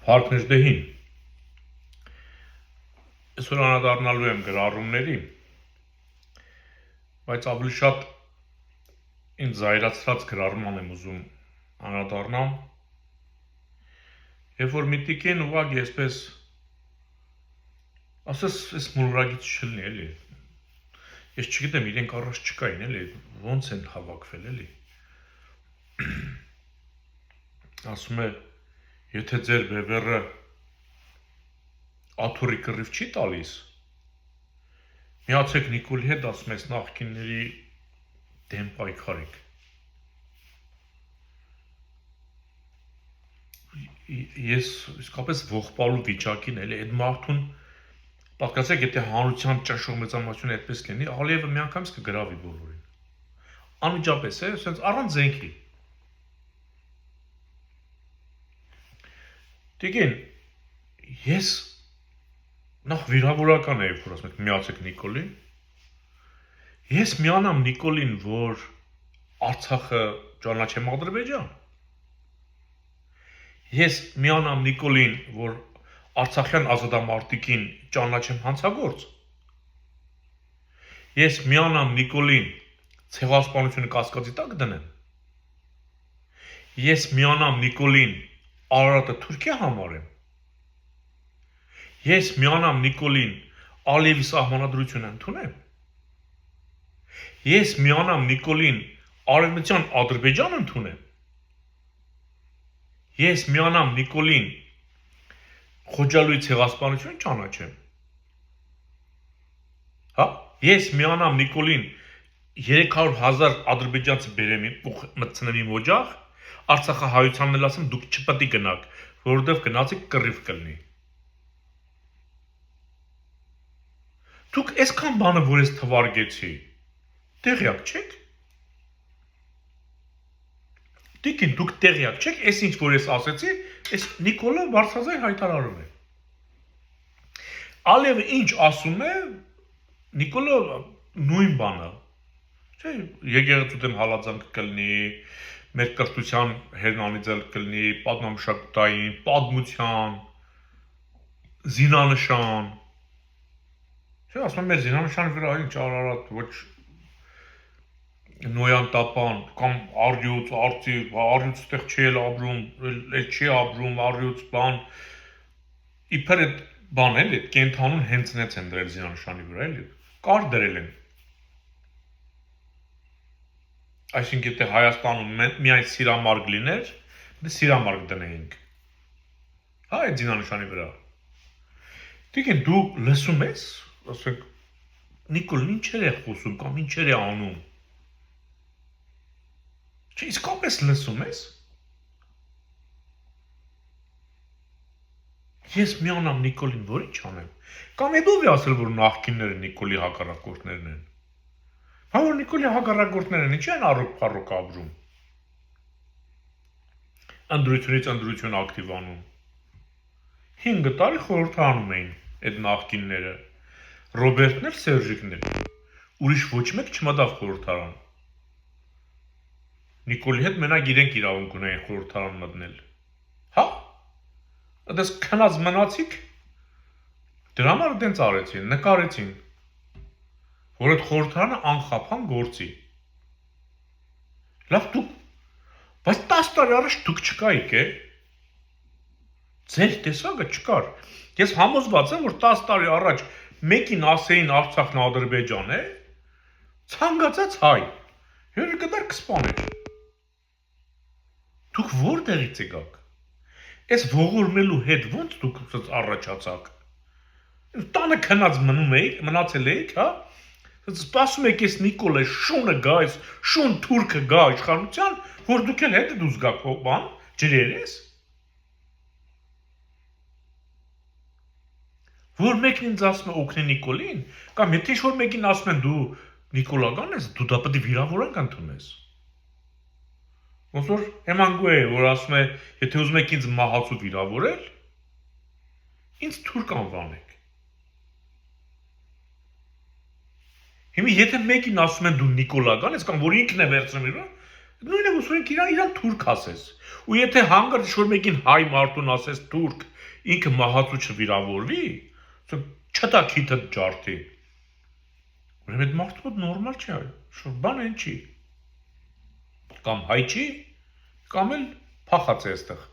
Հարկներ դեհին Այսօր անդառնալու եմ գրառումների, բայց ավելի շատ ինձ զայրացրած գրառման եմ ուզում անդառնամ, երբ որ միտիկ են ուղղակի այսպես ասես այս մոլորակից չլինի էլի, ես չգիտեմ իրենք առաջ չկային էլի, ոնց են հավաքվել էլի, ասում է, եթե ձեր բևեռը աթոռի կռիվ չի տալիս, միացեք Նիկոլի հետ, ասում ես նախկինների դեմ պայքարեք։ Ես իսկապես ողբալու վիճակին էլի, այդ մարդուն, պատկացեք, եթե հանրության ճնշող մեծամասնությունը այդպես լինի, Ալիևը միանգամից կգրավի բոլորին։ Անմիջապես է, ասենց առանց զենքի։ Տիկին, ես նախ վիրավորական է, որ ասում եք միացեք Նիկոլին, ես միանամ Նիկոլին, որ Արցախը ճանաչեմ Ադրբեջան, ես միանամ Նիկոլին, որ Արցախյան ազատամարտիկին ճանաչեմ հանցագործ, ես միանամ Նիկոլին ցեղասպանությունը կասկածի տակ դնեմ, ես միանամ Նիկոլին Արարատը Թուրքիա համարեմ, ես միանամ Նիկոլին Ալիևի սահմանադրությունը ընդունեմ, ես միանամ Նիկոլին Արևմտյան Ադրբեջան ընդունեմ, ես միանամ Նիկոլին Խոջալույի ցեղասպանություն ճանաչեմ, հա, ես միանամ Նիկոլին 300,000 ադրբեջանցի բերեմ մտցնեմ իմ օջախ, Արցախահայությանն էլ ասեմ դուք չպետք է գնաք, որովհետև գնացիք կռիվ կլինի։ Դուք այսքան բանը, որ ես թվարկեցի, տեղյակ չեք։ Տիկին, դուք տեղյակ չեք, այս ինչ որ ես ասեցի, այս Նիկոլը բարձրաձայն հայտարարում է։ Ալիևը ինչ ասում է, Նիկոլը նույն բանը։ Չէ, եկեղեցու դեմ հալածանք կլինի, մեր կրթության հերնանիձել կլինի, պատմամշակութային, պատմության, զինանշան։ Չէ, ասում եմ, մեր զինանշանի վրա ինչ Արարատ, ոչ Նոյան տապան, կամ առյուծ, արծիվ, առյուծ ստեղ չի էլ ապրում, չի ապրում, առյուծ բան, իբր այդ բան էլ, այդ կենթանուն հենց նեց են դրել զինանշանի վրա էլի, կար դրել են։ Այսինքն եթե Հայաստանում միայն սիրամարգ լիներ, դե սիրամարգ դնեինք։ Հա, այդ զինանշանի վրա։ Տիկին, դու լսում ես, ասենք, Նիկոլն ինչեր է խոսում կամ ինչեր է անում։ Չէ, իսկապես լսում ես։ Ես միանամ Նիկոլին, որ ինչ անեմ։ Կամ էդով է ասել, որ նախկինները Նիկոլի հակառակորդներն են։ Հա, որ Նիկոլի հակառակորդներն ինչի են առոք ապրում։ Ընդրությունից ընդրություն ակտիվանում։ 5 տարի խորհրդանում էին այդ նախկինները։ Ռոբերտն էլ, Սերժիկն էլ։ Ուրիշ ոչ մեկ չմտավ խորհրդարան։ Նիկոլի հետ մենակ իրենք իրավունք ունեին խորհրդարան մտնել։ Հա։ Այդպես քնած մնացիք։ Դրա համար դենց արեցին, նկարեցին, որ այդ խորհրդարանը անխափան գործի։ Լավ դուք, բայց 10 տարի առաջ դուք չկայիք է։ Ձեր տեսակը չկար։ Ես համոզված եմ, որ 10 տարի առաջ մեկին ասեին Արցախն Ադրբեջան է, ցանկացած հայ, հյուրը կդար կսպաներ։ Դուք որտեղից եկաք։ Այս ողորմելու հետ ոնց դուք առաջացաք։ Տանը քնած մնացել էիք, հա։ Սպասում եք այս Նիկոլը շունը գա, այս շուն թուրքը գա իշխանության, որ դուք էլ հետ դուզ գաք բան, ջրեր ես։ Որ մեկն ինձ ասում է օգնի Նիկոլին, կամ եթե ինչ-որ մեկին ասում են դու Նիկոլական ես, դու դա պետք է վիրավորանք ընդունես։ Ոնց որ Էմանգու է, որ ասում է, եթե ուզում եք ինձ մահացու վիրավորել, ինձ թուրք անվանեք։ Հիմա եթե մեկին ասում են դու Նիկոլական ես, կամ որ ինքն է վերցնում իրան, նույնը ուսում եք իրան թուրք ասես։ Ու եթե հանգարտ ինչ-որ մեկին հայ մարդուն ասես թուրք, ինքը մահացու չվիրավորվի, չտա քիթը ջարդի։ Ուրեմն այդ մարդու մոտ նորմալ չի, շուտ բան են չի։ Կամ հայ չի, կամ էլ փախած է այստեղ։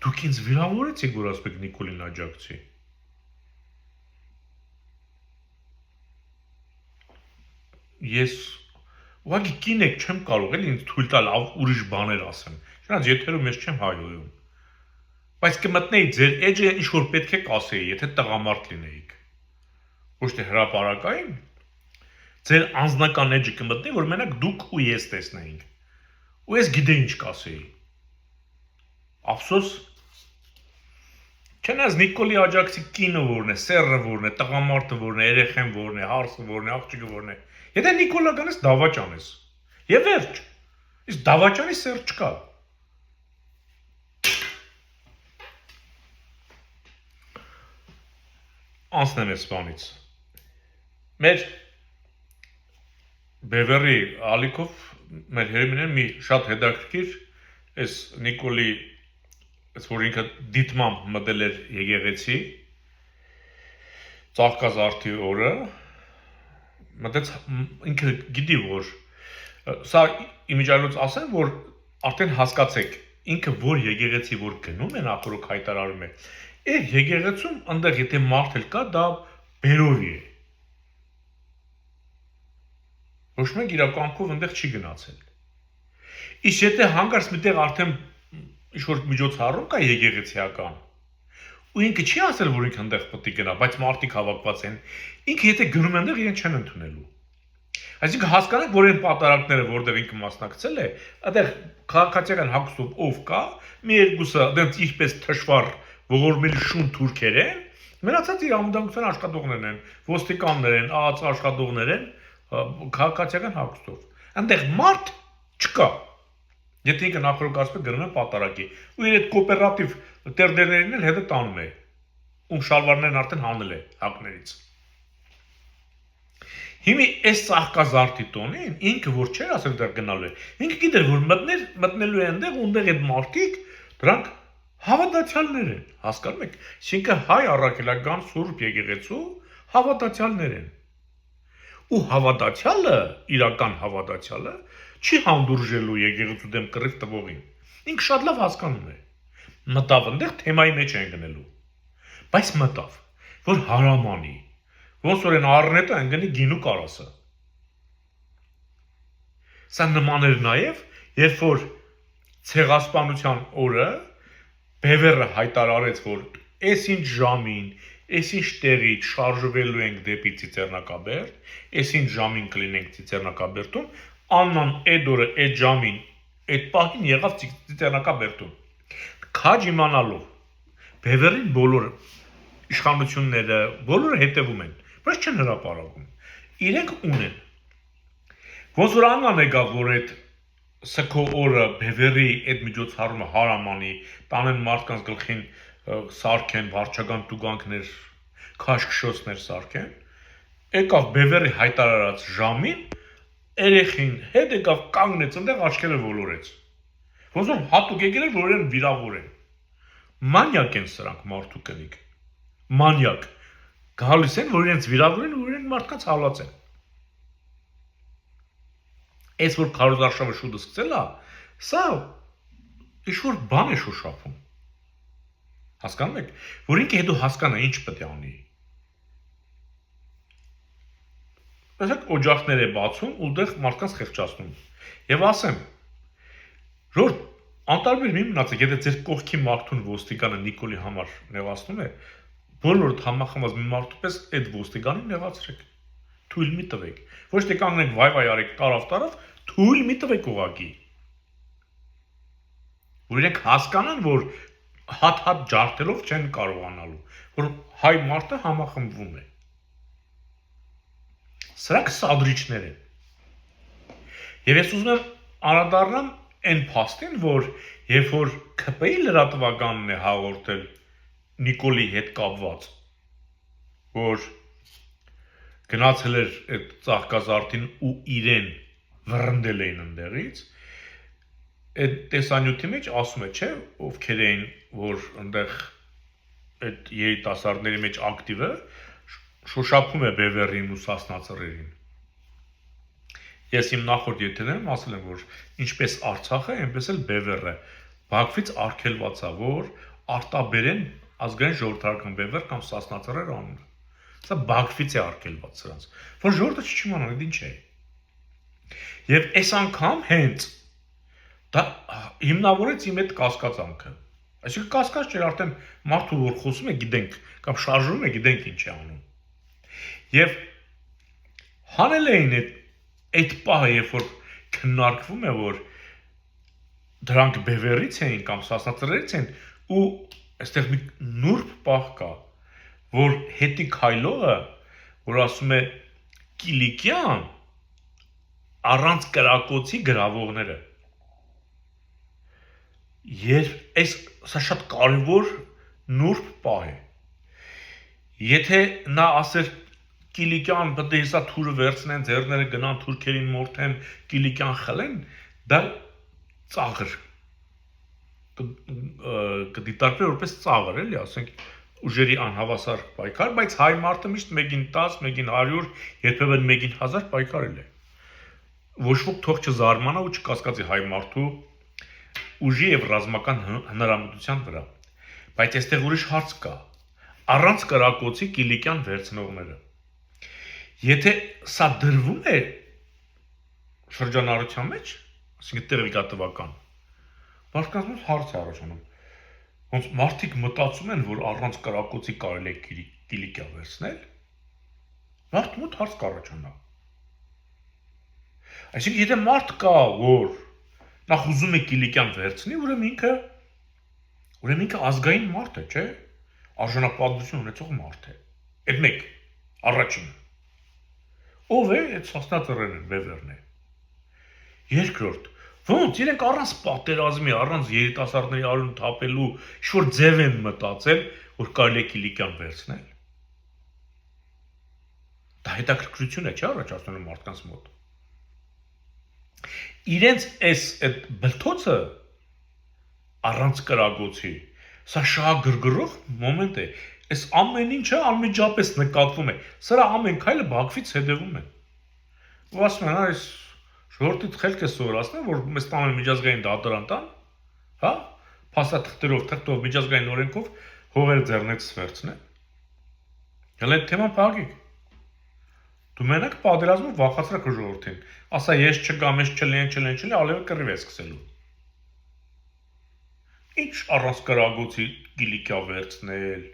Դուք ինձ վիրավորեցիք, որ ասպեք Նիկոլին աջակցի։ Ես ուղղակի կին եք չեմ կարող էլ ինձ թույլ տալ ուրիշ բաներ ասեմ։ Չնայած եթերում ես չեմ հայոյում։ Բայց կմտնեի ձեր էջը ինչ որ պետք է կասեի, եթե տղամարդ լինեիք։ Ոչ թե հրապարակային, ձեր անձնական էջը կմտնեի, որ մենակ դուք ու ես տեսնեինք։ Ու ես գիտեի ինչ կասեի։ Ափսոս Չնայած Նիկոլի աջակցի կինը որն է, սեռը որն է, տղամարդը որն է, երեխեն որն է, հարսը որն է, աղջիկը որն է։ Եթե Նիկոլա գանես դավաճան ես։ Եվ վերջ։ Իսկ դավաճանի սեր չկա։ Անցնեմ այս բանից։ Մեր Բևերի ալիքով մեր հերմինեն մի շատ հետաքրքիր այս Նիկոլի Այս որ ինքը դիտմամբ մտել էր եկեղեցի ծաղկազարդի օրը մտեց ինքը գիտի որ սա իմիջիալոց ասեմ որ արդեն հասկացեք ինքը որ եկեղեցի որ գնում են ապրոք հայտարարում է այդ եկեղեցում այնտեղ եթե մարդ էլ կա դա բերովի է ոչ մեկ իր կամքով այնտեղ չի գնացել իսկ եթե հանգարց միտեղ արդեն ինչ-որ միջոցառում կա եկեղեցիական ու ինքը չի ասել որ ինքը այնտեղ պետք է գնա բայց մարդիկ հավաքված են ինքը եթե գնում են այնտեղ իրեն չեն ընդունելու այսինքն հասկանանք որ այն պատարակները որտեղ ինքը մասնակցել է այնտեղ քաղաքացիական հագուստով ով կա մի երկուսը այնտեղ ինչպես թշվառ ողորմելի շուն թուրքեր են մնացած իր ամդանգության աշխատողներն են ոստիկաններ են ԱԱՑ աշխատողներ են քաղաքացիական հագուստով այնտեղ մարդ չկա Եթե ինքը նախորդ ասպե գրում է պատարակի ու իր այդ կոոպերատիվ տերդերներին էլ հետը տանում է ում շալվարներն արդեն հանել է հակներից Հիմի այս ծաղկազարդի տոնին ինքը որ չէր ասել դեռ գնալու է ինքը գիտեր որ մտնելու է այնտեղ ունդեղ այդ մարդիկ դրանք հավատացյալներ են հասկանում եք այսինքն հայ առաքելական սուրբ եկեղեցու հավատացյալներ են ու հավատացյալը իրական հավատացյալը չի հանդուրժելու եկեղեցու դեմ կռիվ տվողին։ Ինքը շատ լավ հասկանում է։ Մտավ այնտեղ թեմայի մեջ են գնելու։ Բայց մտավ, որ հարամանի, ոնց որ այն առնետը ընկնի գինու կարասը։ Սա նման էր նաև, երբ որ ցեղասպանության օրը Բևերը հայտարարեց, որ այսինչ ժամին, այսինչ տեղից շարժվելու ենք դեպի Ծիծեռնակաբերդ, այսինչ ժամին կլինենք Ծիծեռնակաբերդում Աննան այդ օրը, այդ ժամին, այդ պահին եղավ Ծիծեռնակաբերդում։ Քաջ իմանալով, Բևերին բոլոր իշխանությունները, բոլորը հետևում են, բայց չեն հրապարակում։ Իրենք ունեն։ Ոնց որ Աննան եկավ, որ այդ սքո օրը Բևերի այդ միջոցառումը հարամանի, տանեն մարդկանց գլխին սարքեն, վարչական տուգանքներ, քաշքշոցներ սարքեն, եկավ Բևերի հայտարարած ժամին Երեխին հետ եկավ կանգնեց այնտեղ աչքերը ոլորեց։ Ոնց որ հատուկ եկել էր որ իրեն վիրավորեն։ Մանյակ են սրանք մարդու կնիկ։ Մանյակ։ Գալիս են որ իրենց վիրավորեն ու իրեն մարդկանց հալած են։ Այս որ քարոզարշավը շուտը սկսել է, սա ինչ-որ բան է շոշափում։ Հասկանում եք, որ ինքը հետո հասկանա ինչ պետք է անի։ Այսինքն օջախներ է բացում ու դեռ մարդկանց խեղճացնում։ Եվ ասեմ, որ անտարբեր մի մնացեք, եթե ձեր կողքի մարդուն ոստիկանը Նիկոլի համար նեղացնում է, բոլորդ համախմբած մի մարդու պես այդ ոստիկանին նեղացրեք։ Թույլ մի տվեք։ Ոչ թե կանգնեք վայ արեք տարավ, թույլ մի տվեք ուղակի։ Որ իրենք հասկանան, որ հատ ջարդելով չեն կարողանալու, որ հայ մարդը համախմբվում է։ Սրանք սադրիչներ են։ Եվ ես ուզում եմ անդրադառնամ այն փաստին, որ երբ որ ՔՊ-ի լրատվականն է հաղորդել Նիկոլի հետ կապված, որ գնացել էր այդ ծաղկազարդին ու իրեն վռնդել էին ընդեղից, այդ տեսանյութի մեջ ասում է, չէ, ովքեր էին, որ այնտեղ այդ երիտասարդների մեջ ակտիվը շոշափում է Բևերին ու Սասնա-Ծռերին։ Ես իմ նախորդ եթերներում ասել եմ, որ ինչպես Արցախը, այնպես էլ Բևերը Բաքվից արգելված է, որ արտաբերեն ազգային ժողովրդական Բևեր կամ Սասնա-Ծռեր անունը։ Սա Բաքվից է արգելված սրանց, որ ժողովուրդը չիմանա դա ինչ է։ Եվ այս անգամ հենց դա հիմնավորեց իմ այդ կասկածանքը։ Այսինքն կասկած չէր, արդեն մարդու որ խոսում է, գիտենք, կամ շարժվում է, գիտենք ինչ է անում։ Եվ հանել էին այդ պահը, երբ որ քննարկվում է, որ դրանք Բևերից էին կամ Սասնա-Ծռերից են, ու այստեղ մի նուրբ պահ կա, որ հետի քայլողը, որ ասում է Կիլիկյան առանց կրակոցի գրավողները։ Երբ սա շատ կարևոր նուրբ պահ է։ Եթե նա ասեր Կիլիկյան պետք է հեսա թուրը վերցնեն, ձեռները գնան թուրքերին մորթեն, Կիլիկյան խլեն, դա ծաղր կդիտարկվի որպես ծաղր, էլի, ասենք ուժերի անհավասար պայքար, բայց հայ մարդը միշտ 1-10, 1-100, երբեմն 1-1000 պայքարել է։ Ոչ ոք թող չզարմանա ու չկասկածի հայ մարդու ուժի եւ ռազմական հնարամտության վրա։ Բայց այստեղ ուրիշ հարց կա։ Առանց կրակոցի Կիլիկյան վերցնողները։ Եթե սա դրվում է շրջանառության մեջ, այսինքն տեղեկատվական, մարդկանց մոտ հարց է առաջանում։ Ոնց մարդիկ մտածում են, որ առանց կրակոցի կարելի է Կիլիկյան վերցնել, մարդու մոտ հարց կառաջանա։ Այսինքն եթե մարդ կա, որ նախ ուզում է Կիլիկյան վերցնի, ուրեմն ինքը ազգային մարդ է, չէ՞։ Արժանապատվություն ունեցող մարդ է։ Այդ մեկ, առաջինը։ Ով է, այդ Սասնա-Ծռերն են, Բևերն է։ Երկրորդ, ոնց իրենք առանց պատերազմի, առանց երիտասարդների արյուն թափելու ինչ-որ ձև են մտածել, որ կարելի է Կիլիկյան վերցնել։ Դա հետաքրքրություն է, չէ՞, առաջացնում մարդկանց մոտ։ Իրենց այդ բլթոցը առանց կրակոցի, սա շահագրգռող մոմենտ է։ Այս ամեն ինչը անմիջապես նկատվում է։ Սրա ամեն քայլը Բաքվից հետևում են։ Ու ասում են, այս ժողովրդի խելք է սովորացնել, որ մեզ տան միջազգային դատարան տան, հա, փաստաթղթերով, թղթով, միջազգային օրենքով հողերը ձեռնից վերցնեն։ Հələ այդ թեման փակեք։ Դու մենակ պատերազմով վախացրակ ժողովրդին։ Ասա ես չգամ, ես չլեն, ալևը կռիվ է սկսելու։ Ինչ առանց կրակոցի Կիլիկյա վերցնել,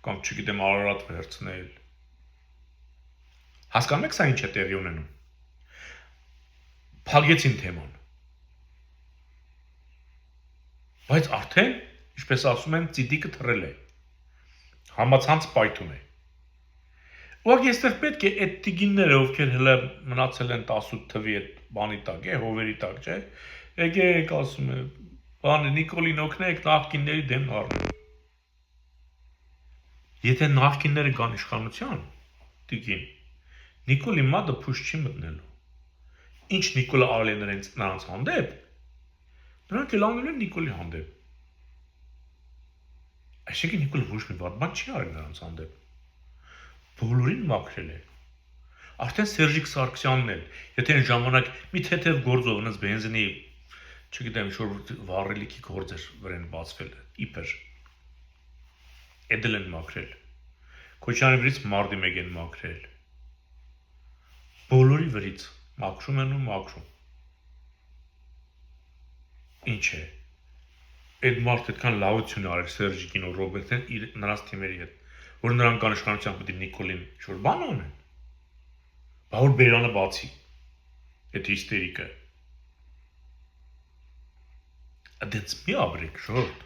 կամ չգիտեմ Արարատ վերցնել։ Հասկանում եք սա ինչ է տեղի ունենում։ Փակեցին թեման։ Բայց արդեն, ինչպես ասում են, ծիտիկը թռել է։ Համացանց պայթում է։ Ուղղակի այստեղ պետք է այդ տիգինները, ովքեր հələ մնացել են 18 թվի այդ բանի տակ, հովերի տակ, չէ՞։ Եկեք, ասում է, բանը Նիկոլին օգնեք նախկինների դեմ առնել։ Եթե նախկինները գան իշխանության, տիգին, Նիկոլի մատը փուշ չի մտնելու։ Ինչ Նիկոլը արել է նրանց հանդեպ, նրանք էլ անել են Նիկոլի հանդեպ։ Այսինքն Նիկոլը ոչ մի վատ բան չի արել նրանց հանդեպ։ Բոլորին մաքրել է։ Արդեն Սերժիկ Սարգսյանն էլ, եթե այն ժամանակ մի թեթև գործով ունես բենզինի, չգիտեմ, ինչ-որ վառելիքի գործ էր վրան բացվել, իբր։ Էդել են մաքրել։ Քոչարյանի վրից մարտի 1 են մաքրել։ Բոլորի վրից մաքրում են ու մաքրում։ Ինչ է։ Այդ մարդը այդքան լավություն արել Սերժիկին ու Ռոբերտին նրանց թիմերի հետ, որ նրանք անիշխանության պետք է Նիկոլին ինչ-որ բան անեն։ Բա որ բերանը բացի, այդ հիստերիկը։ Դենց մի ապրեք, ժողովուրդ,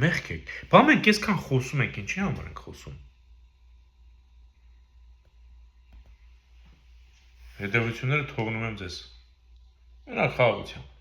մեղք եք։ Բա մենք այսքան խոսում ենք, ինչի համար ենք խոսում։ Հետևությունները թողնում եմ ձեզ։ Մենակ խաղաղությամբ։